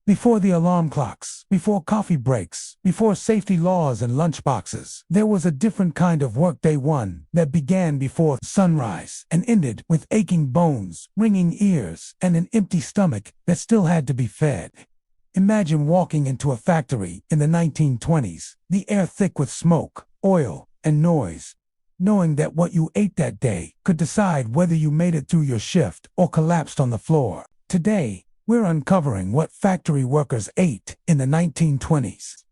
Before the alarm clocks, before coffee breaks, before safety laws and lunchboxes, there was a different kind of workday, one that began before sunrise and ended with aching bones, ringing ears, and an empty stomach that still had to be fed. Imagine walking into a factory in the 1920s, the air thick with smoke, oil, and noise, knowing that what you ate that day could decide whether you made it through your shift or collapsed on the floor. Today, we're uncovering what factory workers ate in the 1920s.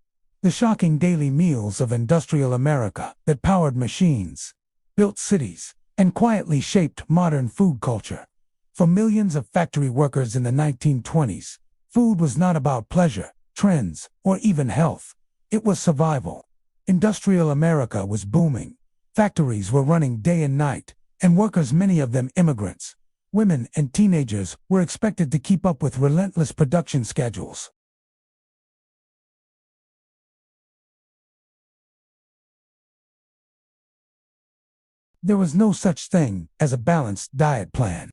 The shocking daily meals of industrial America that powered machines, built cities, and quietly shaped modern food culture. For millions of factory workers in the 1920s, food was not about pleasure, trends, or even health. It was survival. Industrial America was booming. Factories were running day and night, and workers, many of them immigrants, women and teenagers, were expected to keep up with relentless production schedules. There was no such thing as a balanced diet plan.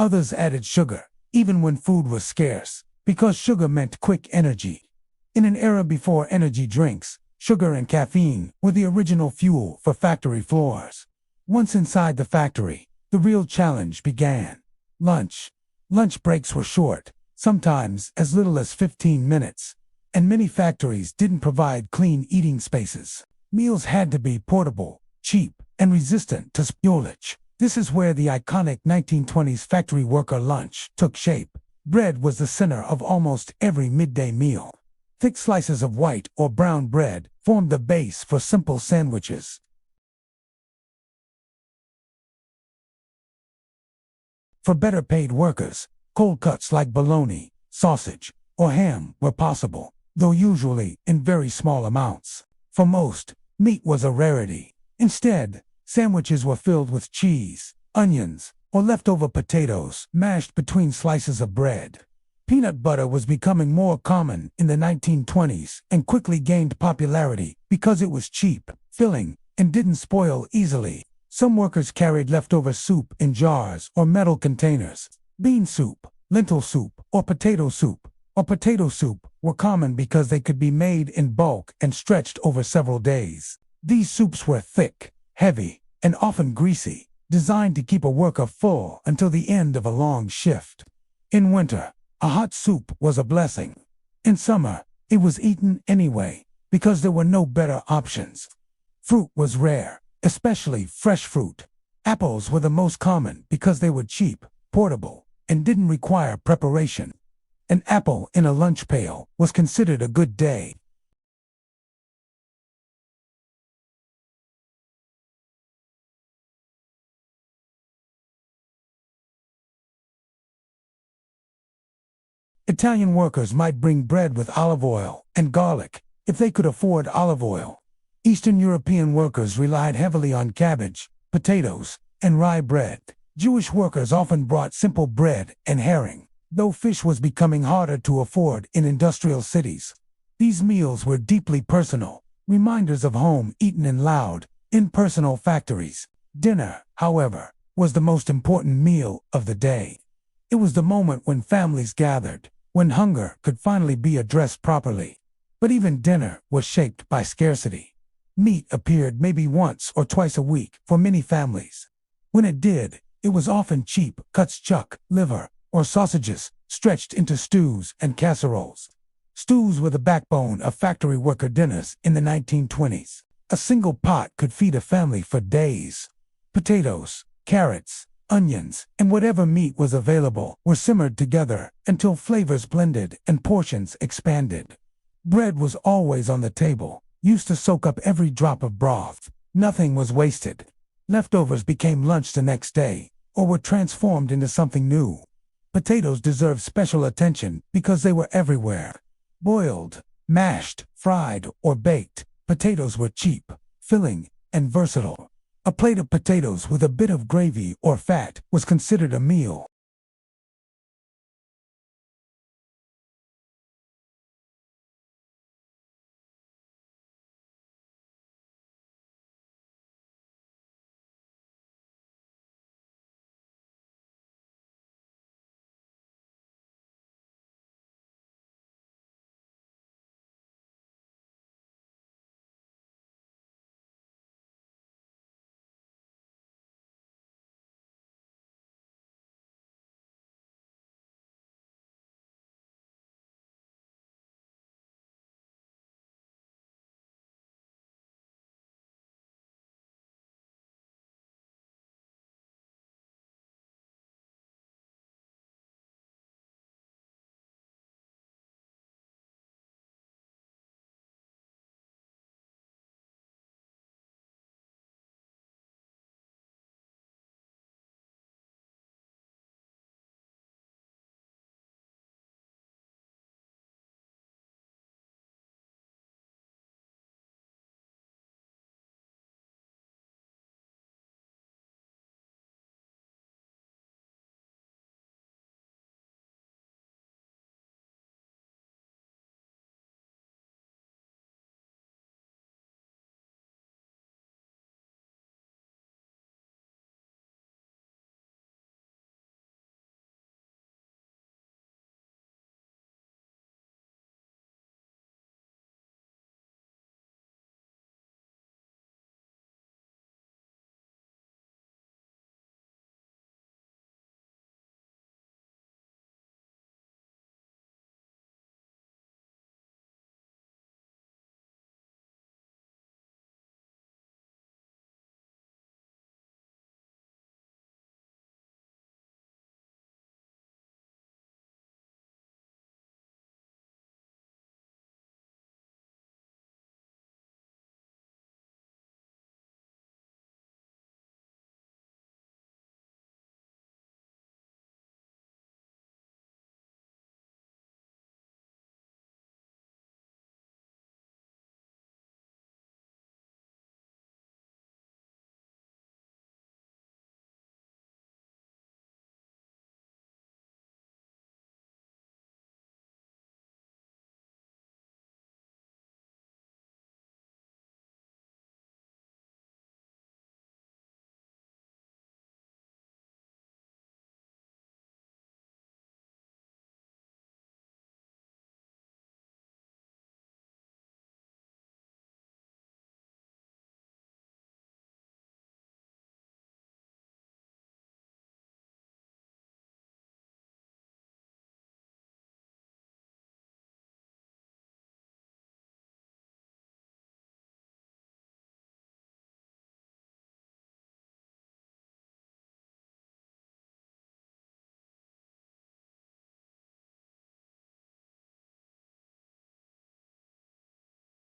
Others added sugar, even when food was scarce, because sugar meant quick energy. In an era before energy drinks, sugar and caffeine were the original fuel for factory floors. Once inside the factory, the real challenge began. Lunch. Lunch breaks were short, sometimes as little as 15 minutes, and many factories didn't provide clean eating spaces. Meals had to be portable, cheap, and resistant to spoilage. This is where the iconic 1920s factory worker lunch took shape. Bread was the center of almost every midday meal. Thick slices of white or brown bread formed the base for simple sandwiches. For better paid workers, cold cuts like bologna, sausage, or ham were possible, though usually in very small amounts. For most, meat was a rarity. Instead, sandwiches were filled with cheese, onions, or leftover potatoes mashed between slices of bread. Peanut butter was becoming more common in the 1920s and quickly gained popularity because it was cheap, filling, and didn't spoil easily. Some workers carried leftover soup in jars or metal containers. Bean soup, lentil soup, or potato soup were common because they could be made in bulk and stretched over several days. These soups were thick, heavy, and often greasy, designed to keep a worker full until the end of a long shift. In winter, a hot soup was a blessing. In summer, it was eaten anyway, because there were no better options. Fruit was rare, especially fresh fruit. Apples were the most common because they were cheap, portable, and didn't require preparation. An apple in a lunch pail was considered a good day. Italian workers might bring bread with olive oil and garlic if they could afford olive oil. Eastern European workers relied heavily on cabbage, potatoes, and rye bread. Jewish workers often brought simple bread and herring, though fish was becoming harder to afford in industrial cities. These meals were deeply personal, reminders of home eaten in loud, impersonal factories. Dinner, however, was the most important meal of the day. It was the moment when families gathered, when hunger could finally be addressed properly. But even dinner was shaped by scarcity. Meat appeared maybe once or twice a week for many families. When it did, It was often cheap cuts, chuck, liver, or sausages, stretched into stews and casseroles. Stews were the backbone of factory worker dinners in the 1920s. A single pot could feed a family for days. Potatoes, carrots, onions, and whatever meat was available were simmered together until flavors blended and portions expanded. Bread was always on the table, used to soak up every drop of broth. Nothing was wasted. Leftovers became lunch the next day, or were transformed into something new. Potatoes deserved special attention because they were everywhere. Boiled, mashed, fried, or baked, potatoes were cheap, filling, and versatile. A plate of potatoes with a bit of gravy or fat was considered a meal.